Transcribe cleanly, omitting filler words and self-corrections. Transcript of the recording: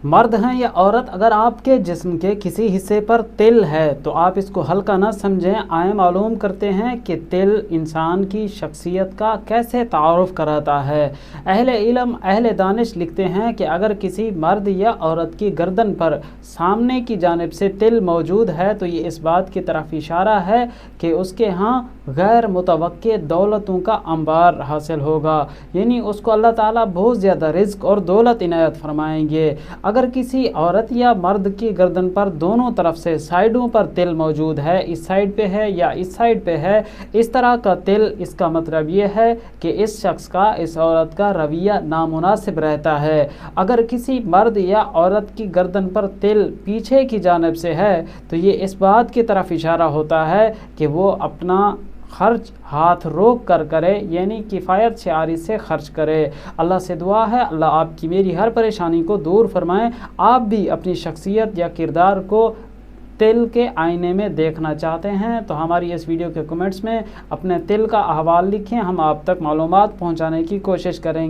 مرد ہیں یا عورت، اگر آپ کے جسم کے کسی حصے پر تل ہے تو آپ اس کو ہلکا نہ سمجھیں۔ آئیں معلوم کرتے ہیں کہ تل انسان کی شخصیت کا کیسے تعارف کراتا ہے۔ اہل علم، اہل دانش لکھتے ہیں کہ اگر کسی مرد یا عورت کی گردن پر سامنے کی جانب سے تل موجود ہے تو یہ اس بات کی طرف اشارہ ہے کہ اس کے ہاں غیر متوقع دولتوں کا انبار حاصل ہوگا، یعنی اس کو اللہ تعالیٰ بہت زیادہ رزق اور دولت عنایت فرمائیں گے۔ اگر کسی عورت یا مرد کی گردن پر دونوں طرف سے سائیڈوں پر تل موجود ہے، اس سائیڈ پہ ہے یا اس سائیڈ پہ ہے، اس طرح کا تل، اس کا مطلب یہ ہے کہ اس شخص کا، اس عورت کا رویہ نامناسب رہتا ہے۔ اگر کسی مرد یا عورت کی گردن پر تل پیچھے کی جانب سے ہے تو یہ اس بات کی طرف اشارہ ہوتا ہے کہ وہ اپنا خرچ ہاتھ روک کر کرے، یعنی کفایت شعاری سے خرچ کرے۔ اللہ سے دعا ہے اللہ آپ کی میری ہر پریشانی کو دور فرمائیں۔ آپ بھی اپنی شخصیت یا کردار کو تل کے آئینے میں دیکھنا چاہتے ہیں تو ہماری اس ویڈیو کے کمنٹس میں اپنے تل کا احوال لکھیں، ہم آپ تک معلومات پہنچانے کی کوشش کریں گے۔